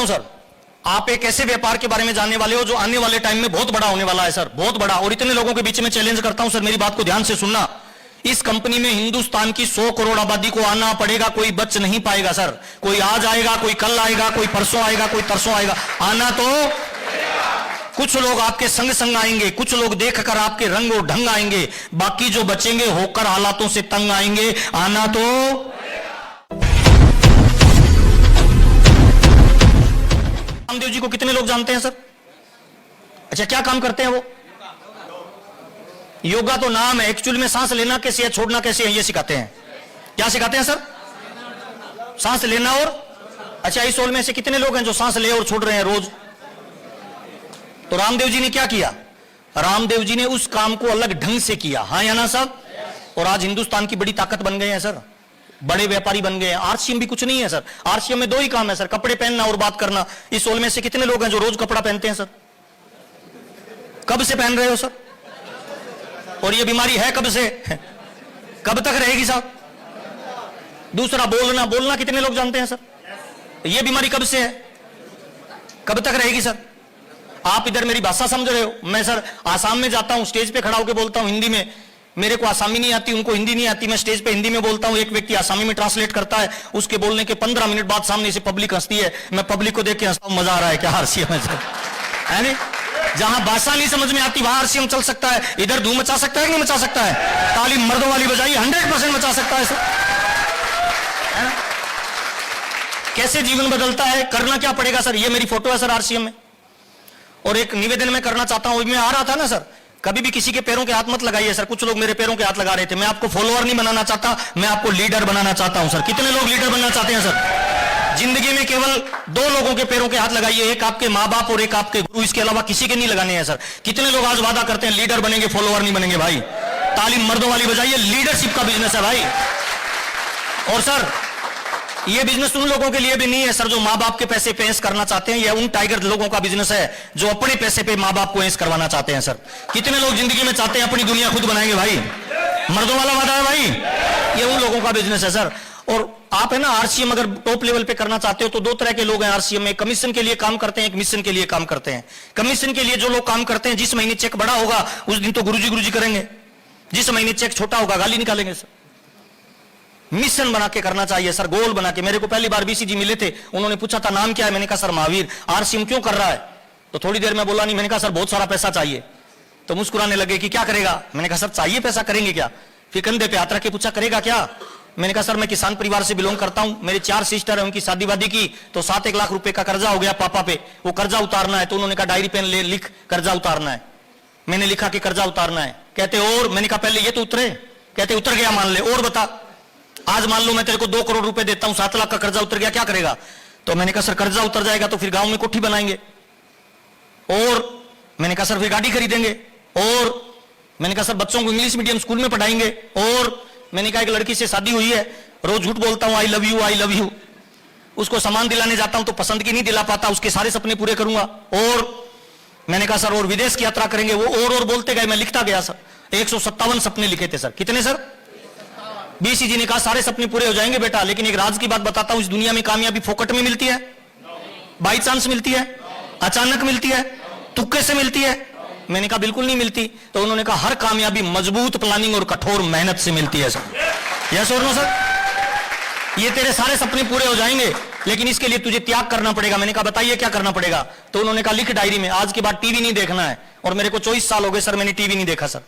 हूं सर, आप एक ऐसे व्यापार के बारे में जानने वाले हो जो आने वाले टाइम में बहुत बड़ा होने वाला है सर, बहुत बड़ा। और इतने लोगों के बीच में चैलेंज करता हूं सर, मेरी बात को ध्यान से सुनना। इस कंपनी में हिंदुस्तान की 100 करोड़ आबादी को आना पड़ेगा, कोई बच नहीं पाएगा सर। कोई आज आएगा, कोई कल आएगा, कोई परसों आएगा, कोई तरसों आएगा, आना तो कुछ लोग आपके संग संग आएंगे, कुछ लोग देखकर आपके रंग और ढंग आएंगे, बाकी जो बचेंगे होकर हालातों से तंग आएंगे, आना तो। रामदेव जी को कितने लोग जानते हैं सर? अच्छा, क्या काम करते हैं वो? योगा तो नाम है, एक्चुअल में सांस लेना कैसे है, छोड़ना कैसे है, ये सिखाते हैं। क्या सिखाते हैं सर? सांस लेना और। अच्छा, इस हॉल में से कितने लोग हैं जो सांस ले और छोड़ रहे हैं रोज? तो रामदेव जी ने क्या किया? रामदेव जी ने उस काम को अलग ढंग से किया, हाँ या ना साहब? और आज हिंदुस्तान की बड़ी ताकत बन गए हैं सर, बड़े व्यापारी बन गए हैं। आरसीएम भी कुछ नहीं है सर, आरसीएम में 2 ही काम है सर, कपड़े पहनना और बात करना। इस हॉल में से कितने लोग हैं जो रोज कपड़ा पहनते हैं सर? कब से पहन रहे हो सर? और ये बीमारी है कब से, कब तक रहेगी साहब? दूसरा, बोलना, बोलना कितने लोग जानते हैं सर? ये बीमारी कब से है, कब तक रहेगी सर? आप इधर मेरी भाषा समझ रहे हो? मैं सर आसाम में जाता हूं, स्टेज पे खड़ा होकर बोलता हूं हिंदी में, मेरे को आसामी नहीं आती, उनको हिंदी नहीं आती, मैं स्टेज पे हिंदी में बोलता हूं, एक व्यक्ति आसामी में ट्रांसलेट करता है, उसके बोलने के 15 मिनट बाद सामने से पब्लिक हंसती है, मैं पब्लिक को देख के हंसता हूं, मजा आ रहा है क्या आरसीएम है सर, है नहीं? जहां भाषा नहीं समझ में आती वहां आरसीएम चल सकता है। इधर धूम मचा सकता है कि नहीं मचा सकता है? ताली मर्दों वाली बजाइए, 100% मचा सकता है सर, है ना? कैसे जीवन बदलता है, करना क्या पड़ेगा सर? ये मेरी फोटो है सर आरसीएम में। और एक निवेदन मैं करना चाहता हूं, मैं आ रहा था ना सर, कभी भी किसी के पैरों के हाथ मत लगाइए सर। कुछ लोग मेरे पैरों के हाथ लगा रहे थे, मैं आपको फॉलोअर नहीं बनाना चाहता, मैं आपको लीडर बनाना चाहता हूं सर। कितने लोग लीडर बनना चाहते हैं सर? जिंदगी में केवल 2 लोगों के पैरों के हाथ लगाइए, एक आपके माँ बाप और एक आपके गुरु, इसके अलावा किसी के नहीं लगाने हैं सर। कितने लोग आज वादा करते हैं लीडर बनेंगे, फॉलोअर नहीं बनेंगे? भाई तालीम मर्दों वाली बजाइए, लीडरशिप का बिजनेस है भाई। और सर ये बिजनेस उन लोगों के लिए भी नहीं है सर जो माँ बाप के पैसे पे ऐश करना चाहते हैं, या उन टाइगर लोगों का बिजनेस है जो अपने पैसे पे माँ बाप को ऐश करवाना चाहते हैं सर। कितने लोग जिंदगी में चाहते हैं अपनी दुनिया खुद बनाएंगे भाई? मर्दों वाला वादा है भाई, ये उन लोगों का बिजनेस है सर। और आप है ना आरसीएम अगर टॉप लेवल पे करना चाहते हो तो 2 तरह के लोग हैं आरसीएम में, कमीशन के लिए काम करते हैं, एक मिशन के लिए काम करते हैं। कमीशन के लिए जो लोग काम करते हैं, जिस महीने चेक बड़ा होगा उस दिन तो गुरुजी करेंगे, जिस महीने चेक छोटा होगा गाली निकालेंगे सर। मिशन बना के करना चाहिए सर, गोल बना के। मेरे को पहली बार बीसी जी मिले थे, उन्होंने पूछा था नाम क्या है, मैंने कहा सर महावीर। आरसीएम क्यों कर रहा है? तो थोड़ी देर में बोला नहीं, मैंने कहा सर बहुत सारा पैसा चाहिए। तो मुस्कुराने लगे कि क्या करेगा? मैंने कहा सर चाहिए पैसा, करेंगे क्या? फिर कंधे पे हाथ रख के पूछा करेगा क्या? मैंने कहा सर मैं किसान परिवार से बिलोंग करता हूं, मेरे 4 सिस्टर है, उनकी शादी वादी की तो 7-1 लाख रुपए का कर्जा हो गया पापा पे, वो कर्जा उतारना है। तो उन्होंने कहा डायरी पेन ले, लिख कर्जा उतारना है। मैंने लिखा कि कर्जा उतारना है। कहते और? मैंने कहा पहले ये तो उतरे। कहते उतर गया मान ले, और बता। आज मान लो मैं तेरे को 2 करोड़ रुपए देता हूं, 7 लाख का कर्जा उतर गया, क्या करेगा? तो मैंने कहा सर कर्जा उतर जाएगा तो फिर गांव में कोठी बनाएंगे। और मैंने कहा सर फिर गाड़ी खरीदेंगे। और मैंने कहा सर बच्चों को इंग्लिश मीडियम स्कूल में पढ़ाएंगे। और मैंने कहा एक लड़की से शादी हुई है, रोज झूठ बोलता हूं I love you I love you, उसको सामान दिलाने जाता हूं तो पसंद की नहीं दिला पाता, उसके सारे सपने पूरे करूंगा। और मैंने कहा सर और विदेश की यात्रा करेंगे। वो और बोलते गए, मैं लिखता गया सर। 157 सपने लिखे थे सर। कितने सर? बीसी जी ने कहा सारे सपने पूरे हो जाएंगे बेटा, लेकिन एक राज की बात बताता हूं, इस दुनिया में कामयाबी फोकट में मिलती है, बाई चांस मिलती है, अचानक मिलती है, तुक्के से मिलती है? मैंने कहा बिल्कुल नहीं मिलती। तो उन्होंने कहा हर कामयाबी मजबूत प्लानिंग और कठोर मेहनत से मिलती है सर। यस और नो सर? ये तेरे सारे सपने पूरे हो जाएंगे, लेकिन इसके लिए तुझे त्याग करना पड़ेगा। मैंने कहा बताइए क्या करना पड़ेगा? तो उन्होंने कहा लिख डायरी में आज के बाद टीवी नहीं देखना है। और मेरे को 24 साल हो गए सर, मैंने टीवी नहीं देखा सर।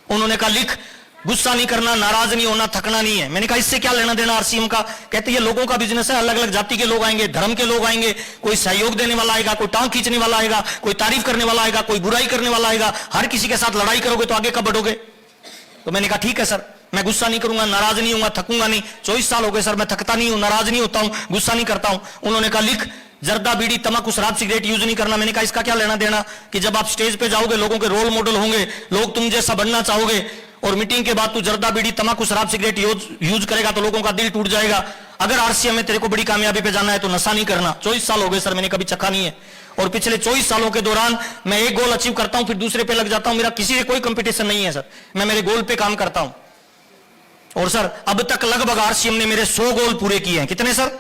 उन्होंने कहा लिख गुस्सा नहीं करना, नाराज नहीं होना, थकना नहीं है। मैंने कहा इससे क्या लेना देना आरसीएम का? कहते ये लोगों का बिजनेस है, अलग अलग जाति के लोग आएंगे, धर्म के लोग आएंगे, कोई सहयोग देने वाला आएगा, कोई टांग खींचने वाला आएगा, कोई तारीफ करने वाला आएगा, कोई बुराई करने वाला आएगा। हर किसी के साथ लड़ाई करोगे तो आगे कब बढ़ोगे? तो मैंने कहा ठीक है सर, मैं गुस्सा नहीं करूंगा, नाराज नहीं होऊंगा, थकूंगा नहीं। 24 साल हो गए सर, मैं थकता नहीं हूं, नाराज नहीं होता हूं, गुस्सा नहीं करता हूं। उन्होंने कहा लिख जर्दा बीड़ी तंबाकू शराब सिगरेट यूज नहीं करना। मैंने कहा इसका क्या लेना देना कि जब आप स्टेज पे जाओगे लोगों के रोल मॉडल होंगे, लोग तुम जैसा बनना चाहोगे, और मीटिंग के बाद तू जर्दा बीड़ी तंबाकू शराब सिगरेट यूज करेगा तो लोगों का दिल टूट जाएगा। अगर आरसीएम में तेरे को बड़ी कामयाबी पे जाना है तो नशा नहीं करना। 24 साल हो गए सर, मैंने कभी चखा नहीं है। और पिछले 24 सालों के दौरान मैं एक गोल अचीव करता हूं, फिर दूसरे पे लग जाता हूं। मेरा किसी से कोई कंपटीशन नहीं है सर, मैं मेरे गोल पे काम करता हूं। और सर अब तक लगभग आरसीएम ने मेरे 100 गोल पूरे किए हैं। कितने सर?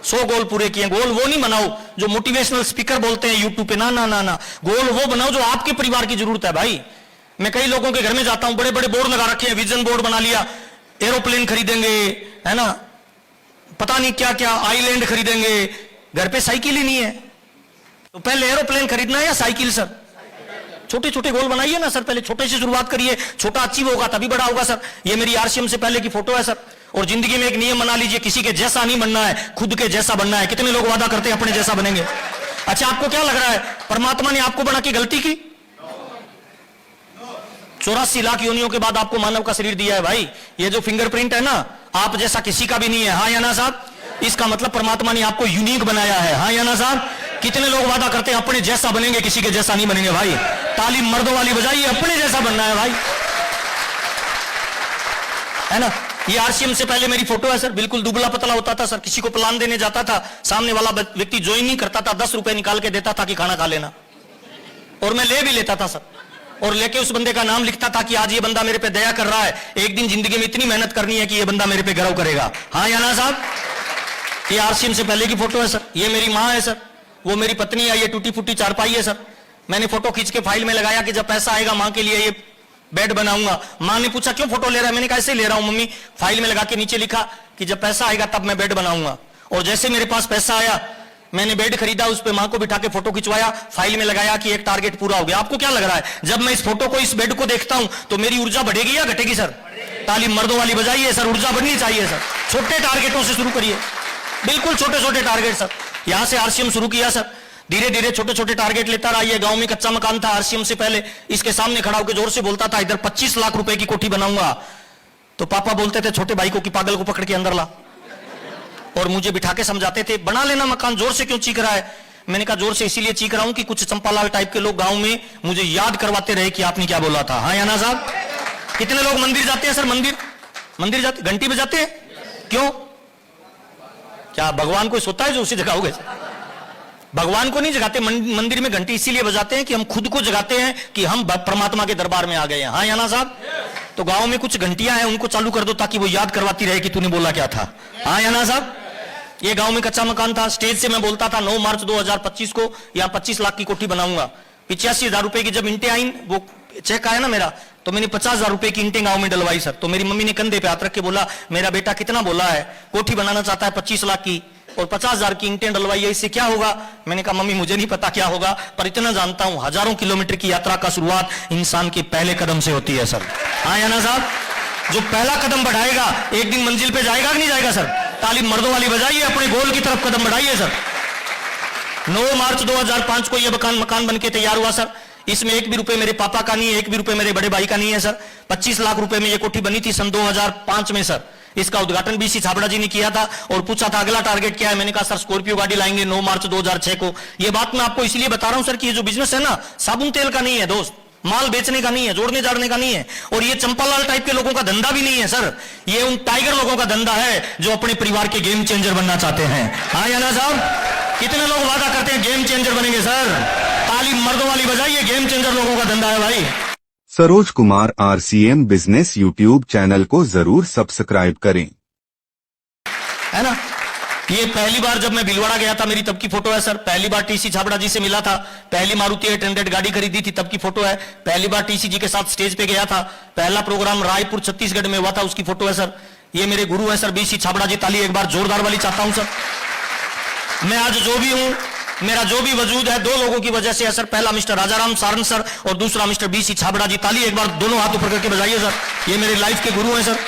100 गोल पूरे किए। गोल वो नहीं बनाओ जो मोटिवेशनल स्पीकर बोलते हैं यूट्यूब पे, ना ना ना ना, गोल वो बनाओ जो आपके परिवार की जरूरत है भाई। मैं कई लोगों के घर में जाता हूं, बड़े बड़े बोर्ड लगा रखे हैं, विजन बोर्ड बना लिया, एरोप्लेन खरीदेंगे, है ना, पता नहीं क्या क्या, आइलैंड खरीदेंगे, घर पे साइकिल ही नहीं है। तो पहले एरोप्लेन खरीदना है या साइकिल सर? छोटे छोटे गोल बनाइए ना सर, पहले छोटे से शुरुआत करिए, छोटा अचीव होगा तभी बड़ा होगा सर। ये मेरी आरसीएम से पहले की फोटो है सर। और जिंदगी में एक नियम बना लीजिए, किसी के जैसा नहीं बनना है, खुद के जैसा बनना है। कितने लोग वादा करते हैं अपने जैसा बनेंगे? अच्छा, आपको क्या लग रहा है परमात्मा ने आपको बना के गलती की? 84 लाख योनियों के बाद आपको मानव का शरीर दिया है भाई। ये जो फिंगरप्रिंट है ना, आप जैसा किसी का भी नहीं है, हाँ या ना साहब? इसका मतलब परमात्मा ने आपको यूनिक बनाया है, हाँ या ना साहब? कितने लोग वादा करते हैं अपने जैसा बनेंगे, किसी के जैसा नहीं बनेंगे भाई? तालीम मर्दों वाली बजाइए, अपने जैसा बनना है भाई, है ना। ये आरसीएम से पहले मेरी फोटो है सर, बिल्कुल दुबला पतला होता था सर। किसी को प्लान देने जाता था, सामने वाला व्यक्ति ज्वाइन नहीं करता था, 10 रुपए निकाल के देता था कि खाना खा लेना, और मैं ले भी लेता था सर, और लेके उस बंदे का नाम लिखता था कि आज ये बंदा मेरे पे दया कर रहा है, एक दिन जिंदगी में इतनी मेहनत करनी है कि ये बंदा मेरे पे गर्व करेगा, हाँ या ना साहब? ये आरसीएम से पहले की फोटो है सर। ये मेरी माँ है सर, वो मेरी पत्नी है, ये टूटी फूटी चारपाई है सर। मैंने फोटो खींच के फाइल में लगाया कि जब पैसा आएगा माँ के लिए ये बेड बनाऊंगा। माँ ने पूछा क्यों फोटो ले रहा है? मैंने कहा ऐसे ले रहा हूं मम्मी। फाइल में लगा के नीचे लिखा कि जब पैसा आएगा तब मैं बेड बनाऊंगा। और जैसे मेरे पास पैसा आया, मैंने बेड खरीदा, उस पे माँ को बिठा के फोटो खिंचवाया, फाइल में लगाया कि एक टारगेट पूरा हो गया। आपको क्या लग रहा है जब मैं इस फोटो को, इस बेड को देखता हूं तो मेरी ऊर्जा बढ़ेगी या घटेगी सर? तालीम मर्दों वाली बजाइए सर, ऊर्जा बढ़नी चाहिए सर। छोटे टारगेटों से शुरू करिए, बिल्कुल छोटे छोटे टारगेट सर। यहां से आरसीएम शुरू किया सर, धीरे धीरे छोटे छोटे टारगेट लेता रहा। ये गांव में कच्चा मकान था आरसीएम से पहले, इसके सामने खड़ा होकर जोर से बोलता था इधर 25 लाख रुपए की कोठी बनाऊंगा। तो पापा बोलते थे छोटे भाई को कि पागल को पकड़ के अंदर ला, और मुझे बिठा के समझाते थे बना लेना मकान, जोर से क्यों चीख रहा है? मैंने कहा जोर से इसीलिए चीख रहा हूं कि कुछ चंपालाल टाइप के लोग गांव में मुझे याद करवाते रहे कि आपने क्या बोला था, हाँ या ना साहब? कितने लोग मंदिर जाते हैं सर? मंदिर जाते, घंटी बजाते हैं, क्यों? क्या भगवान कोई सोता है जो उसी जगाओगे? भगवान को नहीं जगाते, मंदिर में घंटी इसीलिए बजाते हैं कि हम खुद को जगाते हैं कि हम परमात्मा के दरबार में आ गए हैं, हाँ या ना साहब? तो गांव में कुछ घंटियां हैं, उनको चालू कर दो ताकि वो याद करवाती रहे कि तूने बोला क्या था, हाँ या ना साहब? ये गांव में कच्चा मकान था, स्टेज से मैं बोलता था 9 मार्च 2025 को यहाँ 25 लाख की कोठी बनाऊंगा। 85,000 रुपए की जब इंटें आई, वो चेक आया ना मेरा, तो मैंने 50,000 रुपए की इंटें गांव में डलवाई सर। तो मेरी मम्मी ने कंधे पे हाथ रख के बोला मेरा बेटा कितना बोला है, कोठी बनाना चाहता है 25 लाख की, और 50,000 की इंटें डलवाई है, इससे क्या होगा? मैंने कहा मम्मी मुझे नहीं पता क्या होगा, पर इतना जानता हूं हजारों किलोमीटर की यात्रा का शुरुआत इंसान के पहले कदम से होती है सर, हाँ या ना साहब? जो पहला कदम बढ़ाएगा एक दिन मंजिल पे जाएगा कि नहीं जाएगा सर? तालीम मर्दों वाली बजाइए, अपने गोल की तरफ कदम बढ़ाइए सर। 9 मार्च 2005 को यह मकान बन के तैयार हुआ सर। इसमें एक भी रुपए मेरे पापा का नहीं है, एक भी रुपए मेरे बड़े भाई का नहीं है सर। 25 लाख रुपए में यह कोठी बनी थी सन 2005 में सर। इसका उद्घाटन बीसी छाबड़ा जी ने किया था और पूछा था अगला टारगेट क्या है? मैंने कहा सर स्कॉर्पियो गाड़ी लाएंगे 9 मार्च 2006 को। यह बात मैं आपको इसलिए बता रहा हूं सर कि ये जो बिजनेस है ना, साबुन तेल का नहीं है दोस्त, माल बेचने का नहीं है, जोड़ने जाड़ने का नहीं है, और ये चंपालाल टाइप के लोगों का धंधा भी नहीं है सर। ये उन टाइगर लोगों का धंधा है जो अपने परिवार के गेम चेंजर बनना चाहते हैं, हाँ या ना साहब? कितने लोग वादा करते हैं गेम चेंजर बनेंगे सर? तालीम मर्दों वाली बजाइए, गेम चेंजर लोगों का धंधा है भाई। Saroj Kumar RCM business YouTube channel को जरूर सब्सक्राइब करें, है ना। ये पहली बार जब मैं भीलवाड़ा गया था, मेरी तब की फोटो है सर। पहली बार टीसी छाबड़ा जी से मिला था, पहली मारुति 800 गाड़ी खरीदी थी, तब की फोटो है। पहली बार टीसी जी के साथ स्टेज पे गया था, पहला प्रोग्राम रायपुर छत्तीसगढ़ में हुआ था, उसकी फोटो है सर। ये मेरे गुरु है सर बीसी छाबड़ा जी। ताली एक बार जोरदार वाली चाहता हूं सर। मैं आज जो भी हूं, मेरा जो भी वजूद है, 2 लोगों की वजह से है सर। पहला मिस्टर राजाराम सारन सर और दूसरा मिस्टर बीसी छाबड़ा जी। ताली एक बार दोनों हाथ ऊपर करके बजाइए सर। ये मेरे लाइफ के गुरु हैं सर।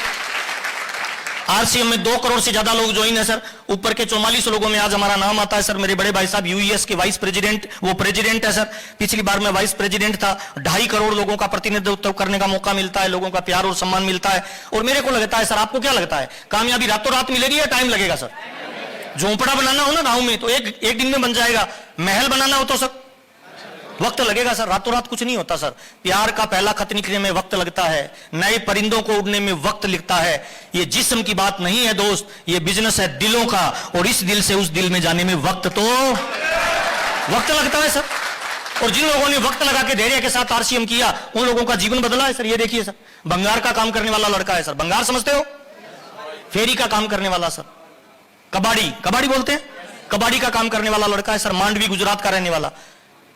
आरसीएम में 2 करोड़ से ज्यादा लोग ज्वाइन है सर। ऊपर के 44 लोगों में आज हमारा नाम आता है सर। मेरे बड़े भाई साहब यूईएस के वाइस प्रेसिडेंट, वो प्रेसिडेंट है सर। पिछली बार मैं वाइस प्रेसिडेंट था। 2.5 करोड़ लोगों का प्रतिनिधित्व करने का मौका मिलता है, लोगों का प्यार और सम्मान मिलता है। और मेरे को लगता है सर, आपको क्या लगता है, कामयाबी रातों रात मिलेगी या टाइम लगेगा सर? झोंपड़ा बनाना हो ना गांव में तो एक दिन में बन जाएगा। महल बनाना हो तो सर वक्त लगेगा सर, रातों रात कुछ नहीं होता सर। प्यार का पहला खत लिखने में वक्त लगता है, नए परिंदों को उड़ने में वक्त लगता है। ये जिस्म की बात नहीं है दोस्त, ये बिजनेस है दिलों का, और इस दिल से उस दिल में जाने में वक्त लगता है सर। और जिन लोगों ने वक्त लगा के धैर्य के साथ आरसीएम किया, उन लोगों का जीवन बदला है सर। ये देखिए सर, भंगार का काम करने वाला लड़का है सर। भंगार समझते हो? फेरी का काम करने वाला सर। कबाड़ी, कबाड़ी बोलते हैं, कबाड़ी का काम करने वाला लड़का है सर, मांडवी गुजरात का रहने वाला।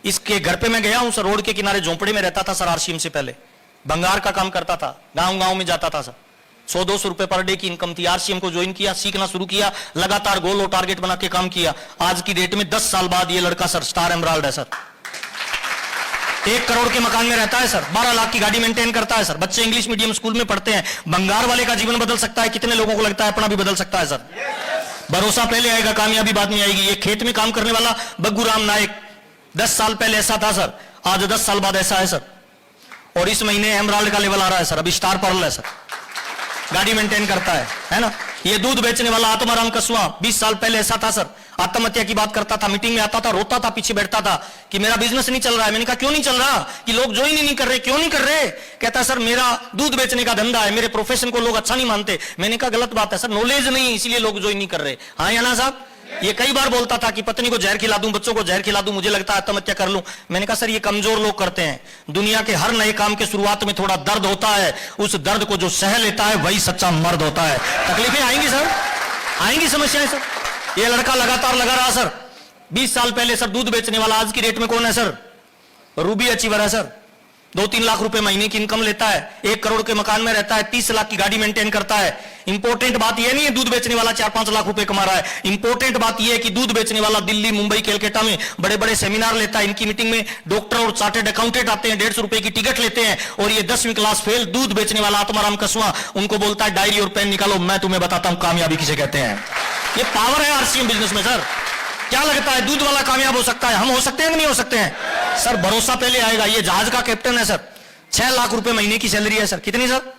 इसके घर पे मैं गया हूं सर, रोड के किनारे झोंपड़े में रहता था सर, आरसीएम से पहले भंगार का काम करता था, गांव गांव में जाता था सर, 100-200 रुपए पर डे की इनकम थी। आरसीएम को ज्वाइन किया, सीखना शुरू किया, लगातार गोल और टारगेट बना के काम किया। आज की डेट में 10 साल बाद ये लड़का सर स्टार एमराल्ड है सर, 1 करोड़ के मकान में रहता है सर, 12 लाख की गाड़ी मेंटेन करता है सर, बच्चे इंग्लिश मीडियम स्कूल में पढ़ते हैं। भंगार वाले का जीवन बदल सकता है, कितने लोगों को लगता है अपना भी बदल सकता है सर? भरोसा पहले आएगा, कामयाबी बाद में आएगी। ये खेत में काम करने वाला बग्गूराम नायक 10 साल पहले ऐसा था सर, आज 10 साल बाद ऐसा है सर। और इस महीने एमराल्ड का लेवल आ रहा है सर, अभी स्टार पर्ल है सर, गाड़ी मेंटेन करता है ना। ये दूध बेचने वाला आत्माराम कसवा 20 साल पहले ऐसा था सर, आत्महत्या की बात करता था, मीटिंग में आता था, रोता था, पीछे बैठता था कि मेरा बिजनेस नहीं चल रहा है। मैंने कहा क्यों नहीं चल रहा? कि लोग ज्वाइन ही नहीं कर रहे। क्यों नहीं कर रहे? कहता सर मेरा दूध बेचने का धंधा है, मेरे प्रोफेशन को लोग अच्छा नहीं मानते। मैंने कहा गलत बात है सर, नॉलेज नहीं है इसलिए लोग ज्वाइन नहीं कर रहे। हाँ या ना साहब? ये कई बार बोलता था कि पत्नी को जहर खिला दूं, बच्चों को जहर खिला दूं, मुझे लगता है आत्महत्या कर लूं। मैंने कहा सर ये कमजोर लोग करते हैं, दुनिया के हर नए काम के शुरुआत में थोड़ा दर्द होता है, उस दर्द को जो सह लेता है वही सच्चा मर्द होता है। तकलीफें आएंगी सर, आएंगी समस्याएं सर। ये लड़का लगातार लगा रहा सर, 20 साल पहले सर दूध बेचने वाला, आज की रेट में कौन है सर? रूबी अचीवर है सर, 2-3 लाख रुपए महीने की इनकम लेता है, 1 करोड़ के मकान में रहता है, 30 लाख की गाड़ी मेंटेन करता है। इंपॉर्टेंट बात यह नहीं है दूध बेचने वाला 4-5 लाख रुपए कमा रहा है, इंपॉर्टेंट बात यह है कि दूध बेचने वाला दिल्ली, मुंबई, कलकत्ता में बड़े बड़े सेमिनार लेता है। इनकी मीटिंग में डॉक्टर और चार्टर्ड अकाउंटेंट आते हैं, 150 रुपए की टिकट लेते हैं। और ये 10वीं क्लास फेल दूध बेचने वाला आत्माराम कसवा उनको बोलता है डायरी और पेन निकालो, मैं तुम्हें बताता हूं कामयाबी किसे कहते हैं। ये पावर है आरसीएम बिजनेस में सर। क्या लगता है दूध वाला कामयाब हो सकता है? हम हो सकते हैं कि नहीं हो सकते हैं सर? भरोसा पहले आएगा। ये जहाज का कैप्टन है सर, 6 लाख रुपए महीने की सैलरी है सर। कितनी सर?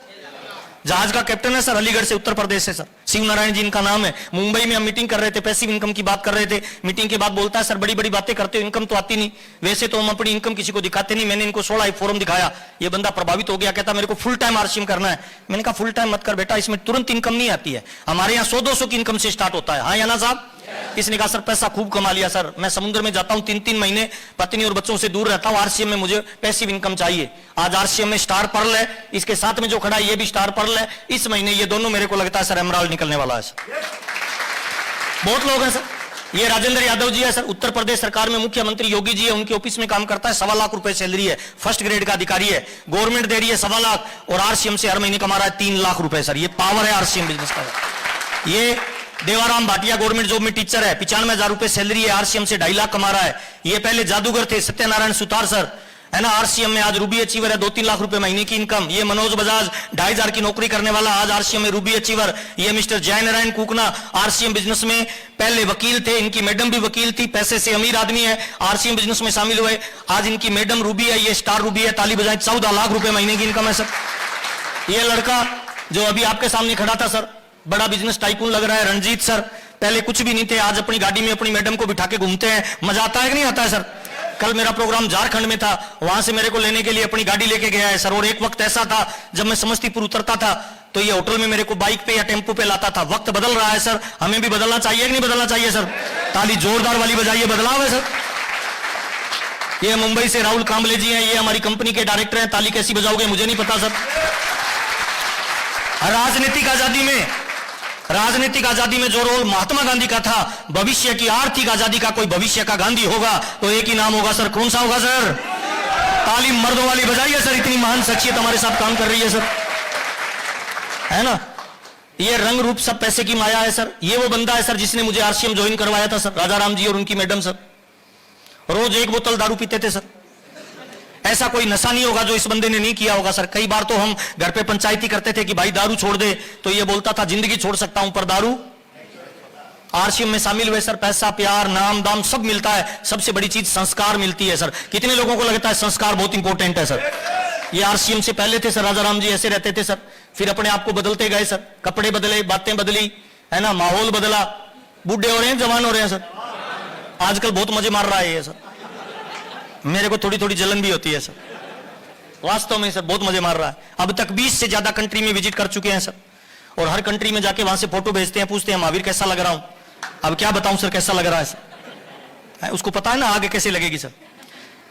जहाज का कैप्टन है सर, अलीगढ़ से, उत्तर प्रदेश से सर, शिव नारायण जी इनका नाम है। मुंबई में हम मीटिंग कर रहे थे, पैसिव इनकम की बात कर रहे थे। मीटिंग के बाद बोलता है सर बड़ी बड़ी बातें करते हो, इनकम तो आती नहीं। वैसे तो हम अपनी इनकम किसी को दिखाते नहीं। मैंने इनको 16 फॉर्म दिखाया, ये बंदा प्रभावित हो गया, कहता मेरे को फुल टाइम आरसीएम करना है। मैंने कहा फुल टाइम मत कर बेटा, इसमें तुरंत इनकम नहीं आती है, हमारे यहाँ 100-200 की इनकम से स्टार्ट होता है। हाँ या ना साहब? इसने कहा सर पैसा खूब कमा लिया सर, मैं समुद्र में जाता हूं 3-3 महीने, पत्नी और बच्चों से दूर रहता हूं, आरसीएम में मुझे पैसिव इनकम चाहिए। आज आरसीएम में स्टार पर्ल है, इसके साथ में जो खड़ा है ये भी स्टार पर्ल है। इस महीने ये दोनों मेरे को लगता है सर एमराल्ड निकलने वाला है सर। बहुत लोग हैं सर। ये राजेंद्र यादव जी है सर, उत्तर प्रदेश सरकार में मुख्यमंत्री योगी जी है, उनके ऑफिस में काम करता है, 1.25 लाख रुपए सैलरी है, फर्स्ट ग्रेड का अधिकारी है, गवर्नमेंट दे रही है 1.25 लाख, और आरसीएम से हर महीने कमा रहा है 3 लाख रुपए सर। ये पावर है आरसीएम बिजनेस का। ये देवाराम भाटिया गवर्नमेंट जॉब में टीचर है, 95,000 रुपए सैलरी है, आरसीएम से 2.5 लाख कमा रहा है। ये पहले जादूगर थे, सत्यनारायण सुतार सर है ना, आरसीएम में आज रूबी अचीवर है, 2-3 लाख रुपए महीने की इनकम। ये मनोज बजाज 2,500 की नौकरी करने वाला, आज आरसीएम में रूबी अचीवर। ये mister Jayanarayan Kukna RCM business में पहले वकील थे, इनकी मैडम भी वकील थी, पैसे से अमीर आदमी है, आरसीएम बिजनेस में शामिल हुए, आज इनकी मैडम रूबी है, ये स्टार रूबी है, ताली बजाएं, 14 लाख रुपए महीने की इनकम है सर। ये लड़का जो अभी आपके सामने खड़ा था सर, बड़ा बिजनेस टाइकून लग रहा है, रणजीत सर, पहले कुछ भी नहीं थे, आज अपनी गाड़ी में अपनी मैडम को बिठा के घूमते हैं। मजा आता है कि नहीं आता है सर? कल मेरा प्रोग्राम झारखंड में था, वहां से मेरे को लेने के लिए अपनी गाड़ी लेके गया है सर। और एक वक्त ऐसा था जब मैं समस्तीपुर उतरता था तो ये होटल में मेरे को बाइक पे या टेम्पो पे लाता था। वक्त बदल रहा है सर, हमें भी बदलना चाहिए कि नहीं बदलना चाहिए सर? ताली जोरदार वाली बजाइए, बदलाव है सर। ये मुंबई से राहुल कांबले जी हैं, ये हमारी कंपनी के डायरेक्टर हैं, ताली कैसी बजाओगे मुझे नहीं पता सर। राजनीतिक आजादी में जो रोल महात्मा गांधी का था, भविष्य की आर्थिक आजादी का कोई भविष्य का गांधी होगा तो एक ही नाम होगा सर। कौन सा होगा सर? ताली मर्दों वाली बजाइए सर, इतनी महान शख्सियत हमारे साथ काम कर रही है सर, है ना। ये रंग रूप सब पैसे की माया है सर। ये वो बंदा है सर जिसने मुझे आरसीएम ज्वाइन करवाया था सर, राजाराम जी और उनकी मैडम सर। रोज 1 बोतल दारू पीते थे सर। ऐसा कोई नशा नहीं होगा जो इस बंदे ने नहीं किया होगा सर। कई बार तो हम घर पे पंचायती करते थे कि भाई दारू छोड़ दे, तो ये बोलता था जिंदगी छोड़ सकता हूं पर दारू। आरसीएम में शामिल हुए सर, पैसा, प्यार, नाम, दाम सब मिलता है, सबसे बड़ी चीज संस्कार मिलती है सर। कितने लोगों को लगता है संस्कार बहुत इंपॉर्टेंट है सर? ये आरसीएम से पहले थे सर, राजाराम जी ऐसे रहते थे सर, फिर अपने आप को बदलते गए सर, कपड़े बदले, बातें बदली, है ना, माहौल बदला, बूढ़े हो रहे हैं, जवान हो रहे हैं सर। आजकल बहुत मजे मार रहा है ये सर, मेरे को थोड़ी थोड़ी जलन भी होती है सर, वास्तव में सर बहुत मजे मार रहा है। अब तक 20 से ज्यादा कंट्री में विजिट कर चुके हैं सर, और हर कंट्री में जाके वहां से फोटो भेजते हैं, पूछते हैं महावीर कैसा लग रहा हूं। अब क्या बताऊं सर कैसा लग रहा है सर, उसको पता है ना आगे कैसे लगेगी सर।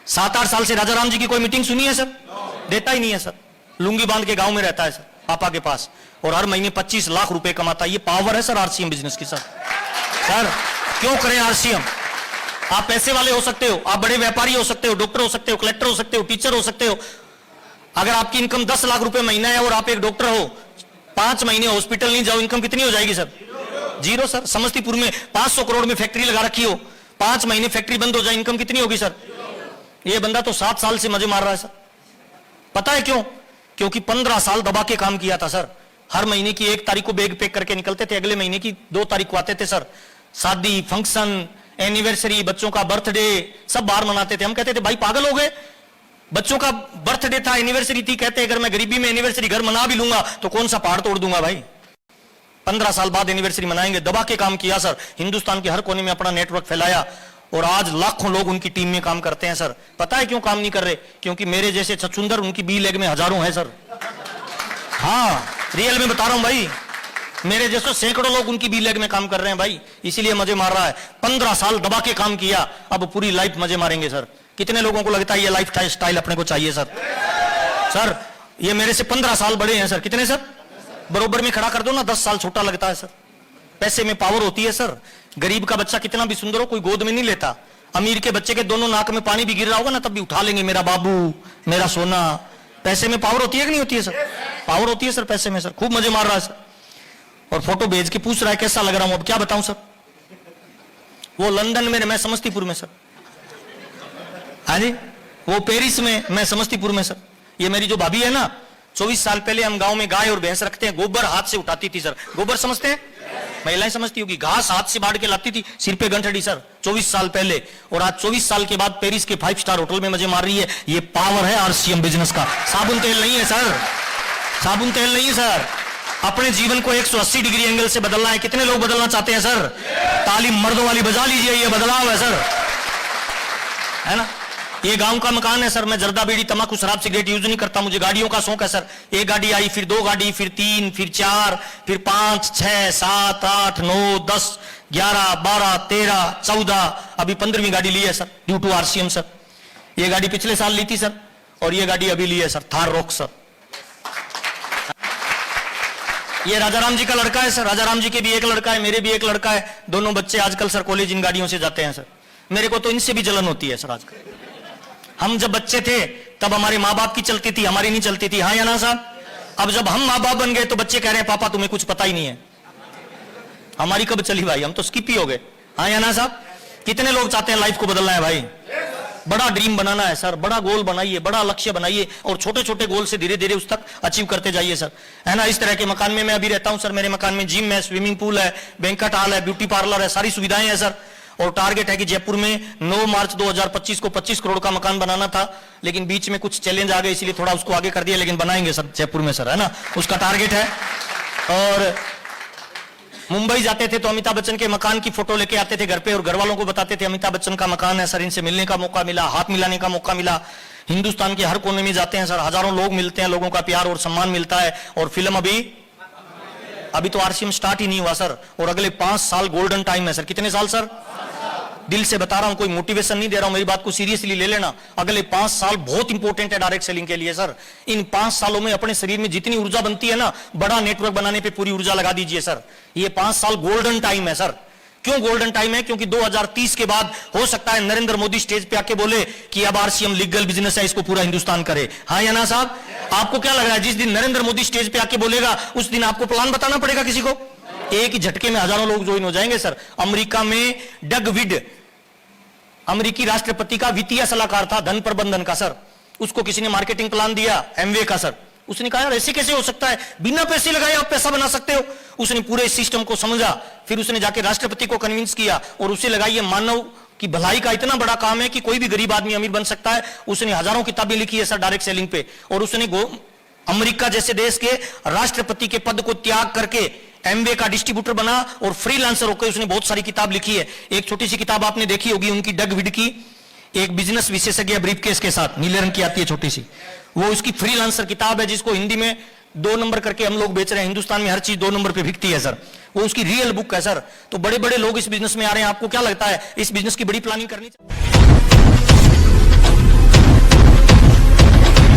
7-8 साल से राजाराम जी की कोई मीटिंग सुनी है सर? देता ही नहीं है सर। लुंगी बांध के गांव में रहता है सर, पापा के पास, और हर महीने 25 लाख रुपए कमाता है। ये पावर है सर आरसीएम बिजनेस की सर। सर क्यों करें आरसीएम? आप पैसे वाले हो सकते हो, आप बड़े व्यापारी हो सकते हो, डॉक्टर हो सकते हो, कलेक्टर हो सकते हो, टीचर हो सकते हो। अगर आपकी इनकम 10 लाख रुपए महीना है और आप एक डॉक्टर हो, 5 महीने हॉस्पिटल नहीं जाओ, इनकम कितनी हो जाएगी सर? Zero sir. समस्तीपुर में 500 करोड़ में फैक्ट्री लगा रखी हो, 5 महीने फैक्ट्री बंद हो जाए, इनकम कितनी होगी सर? ये बंदा तो 7 साल से मजे मार रहा है सर। पता है क्यों? क्योंकि 15 साल दबा के काम किया था सर। हर महीने की 1 तारीख को बैग पैक करके निकलते थे, अगले महीने की 2 तारीख को आते थे सर। शादी, फंक्शन, एनिवर्सरी, बच्चों का बर्थडे सब बाहर मनाते थे। हम कहते थे भाई पागल हो गए, बच्चों का बर्थडे था, एनिवर्सरी थी, कहते अगर मैं गरीबी में एनिवर्सरी घर मना भी लूंगा तो कौन सा पहाड़ तोड़ दूंगा भाई। 15 साल बाद एनिवर्सरी मनाएंगे, दबा के काम किया सर। हिंदुस्तान के हर कोने में अपना नेटवर्क फैलाया और आज लाखों लोग उनकी टीम में काम करते हैं सर। पता है क्यों काम नहीं कर रहे? क्योंकि मेरे जैसे छछुंदर उनकी बी लेग में हजारों हैं सर। हाँ रियल में बता रहा हूं भाई, मेरे जैसे सैकड़ों लोग उनकी बी लेग में काम कर रहे हैं भाई, इसीलिए मजे मार रहा है। 15 साल दबा के काम किया, अब पूरी लाइफ मजे मारेंगे सर। कितने लोगों को लगता है ये लाइफ स्टाइल अपने को चाहिए सर? सर ये मेरे से 15 साल बड़े हैं सर। कितने सर? बरोबर में खड़ा कर दो ना, 10 साल छोटा लगता है सर। पैसे में पावर होती है सर। गरीब का बच्चा कितना भी सुंदर हो, कोई गोद में नहीं लेता। अमीर के बच्चे के दोनों नाक में पानी भी गिर रहा होगा ना, तब भी उठा लेंगे, मेरा बाबू, मेरा सोना। पैसे में पावर होती है कि नहीं होती है सर? पावर होती है सर पैसे में सर। खूब मजे मार रहा है सर। और फोटो भेज के पूछ रहा है कैसा लग रहा हूं। अब क्या बताऊं सर? वो लंदन में, मैं समस्तीपुर में सर। हाँ जी, वो पेरिस में, मैं समस्तीपुर में सर। ये मेरी जो भाभी है ना, 24 साल पहले हम गांव में गाय और भैंस रखते हैं, गोबर हाथ से उठाती थी सर। गोबर समझते हैं? महिलाएं समझती होगी। घास हाथ से बांट के लाती थी, सिर पे गंठड़ी सर, 24 साल पहले। और आज 24 साल के बाद पेरिस के 5 स्टार होटल में मजे मार रही है। ये पावर है आरसीएम बिजनेस का। साबुन तेल नहीं है सर, साबुन तेल नहीं है सर। अपने जीवन को 180 डिग्री एंगल से बदलना है। कितने लोग बदलना चाहते हैं सर? ताली मर्दों वाली बजा लीजिए, ये बदलाव है सर, है ना। ये गांव का मकान है सर। मैं जर्दा बीड़ी तंबाकू शराब सिगरेट यूज नहीं करता। मुझे गाड़ियों का शौक है सर। एक गाड़ी आई, फिर 2 गाड़ी, फिर 3, फिर 4, फिर 5, 6, 7, 8, 9, 10, 11, 12, 13, 14, अभी 15वीं गाड़ी ली है sir, due to RCM sir. ये गाड़ी पिछले साल ली थी सर, और ये गाड़ी अभी ली है सर, थार रॉक सर। ये राजा राम जी का लड़का है सर। राजा राम जी के भी एक लड़का है, मेरे भी एक लड़का है। दोनों बच्चे आजकल सर कॉलेज इन गाड़ियों से जाते हैं सर। मेरे को तो इनसे भी जलन होती है सर। आजकल हम जब बच्चे थे तब हमारे माँ बाप की चलती थी, हमारी नहीं चलती थी। हाँ या ना साहब? अब जब हम माँ बाप बन गए तो बच्चे कह रहे हैं पापा तुम्हें कुछ पता ही नहीं है। हमारी कब चली भाई? हम तो स्किप ही हो गए। हाँ या ना साहब? कितने लोग चाहते हैं लाइफ को बदलना है भाई? बड़ा ड्रीम बनाना है सर, बड़ा गोल बनाइए, बड़ा लक्ष्य बनाइए, और छोटे छोटे गोल से धीरे धीरे उस तक अचीव करते जाइए सर, है ना। इस तरह के मकान में मैं अभी रहता हूं सर। मेरे मकान में जिम है, स्विमिंग पूल है, बैंक्वेट हॉल है, ब्यूटी पार्लर है, सारी सुविधाएं हैं सर। और टारगेट है कि जयपुर में 9 मार्च 2025 को 25 करोड़ का मकान बनाना था, लेकिन बीच में कुछ चैलेंज आ गए, इसलिए थोड़ा उसको आगे कर दिया, लेकिन बनाएंगे सर जयपुर में सर, है ना। उसका टारगेट है। और मुंबई जाते थे तो अमिताभ बच्चन के मकान की फोटो लेके आते थे घर पे, और घर वालों को बताते थे अमिताभ बच्चन का मकान है सर। इनसे मिलने का मौका मिला, हाथ मिलाने का मौका मिला। हिंदुस्तान के हर कोने में जाते हैं सर, हजारों लोग मिलते हैं, लोगों का प्यार और सम्मान मिलता है। और फिल्म अभी तो आरसीएम स्टार्ट ही नहीं हुआ सर, और अगले 5 साल गोल्डन टाइम है सर। कितने साल सर? दिल से बता रहा हूं, कोई मोटिवेशन नहीं दे रहा हूं, मेरी बात को सीरियसली ले लेना। अगले 5 साल बहुत इंपॉर्टेंट है डायरेक्ट सेलिंग के लिए सर। इन 5 सालों में अपने शरीर में जितनी ऊर्जा बनती है ना, बड़ा नेटवर्क बनाने पे पूरी ऊर्जा लगा दीजिए सर। ये 5 साल गोल्डन टाइम है सर। क्यों गोल्डन टाइम है? क्योंकि 2030 के बाद हो सकता है नरेंद्र मोदी स्टेज पे आके बोले कि अब आरसीएम लीगल बिजनेस है, इसको पूरा हिंदुस्तान करे। हाँ या ना साहब? आपको क्या लग रहा है, जिस दिन नरेंद्र मोदी स्टेज पे आके बोलेगा उस दिन आपको प्लान बताना पड़ेगा किसी को? एक ही झटके में हजारों लोग ज्वाइन हो जाएंगे सर। अमेरिका में डग विड अमेरिकी राष्ट्रपति का वित्तीय सलाहकार था, धन प्रबंधन का सर। उसको किसी ने मार्केटिंग प्लान दिया एमवे का सर। उसने कहा यार ऐसे कैसे हो सकता है, बिना पैसे लगाए आप पैसा बना सकते हो। उसने पूरे सिस्टम को समझा, फिर उसने जाके राष्ट्रपति को कन्विंस किया, और उसे लगा ये मानव की भलाई का इतना बड़ा काम है कि कोई भी गरीब आदमी अमीर बन सकता है। उसने हजारों किताबें लिखी है सर डायरेक्ट सेलिंग पे, और उसने अमेरिका जैसे देश के राष्ट्रपति के पद को त्याग करके एमवे का डिस्ट्रीब्यूटर बना और फ्रीलांसर होकर उसने बहुत सारी किताब लिखी है। एक छोटी सी किताब आपने देखी होगी उनकी, डग विड की, एक बिजनेस विशेषज्ञ ब्रीफकेस के साथ, नीले रंग की आती है छोटी सी, वो उसकी फ्रीलांसर किताब है, जिसको हिंदी में 2 नंबर करके हम लोग बेच रहे हैं। हिंदुस्तान में हर चीज 2 नंबर पे बिकती है सर। वो उसकी रियल बुक है सर। तो बड़े बड़े लोग इस बिजनेस में आ रहे हैं। आपको क्या लगता है इस बिजनेस की बड़ी प्लानिंग करनी चाहिए?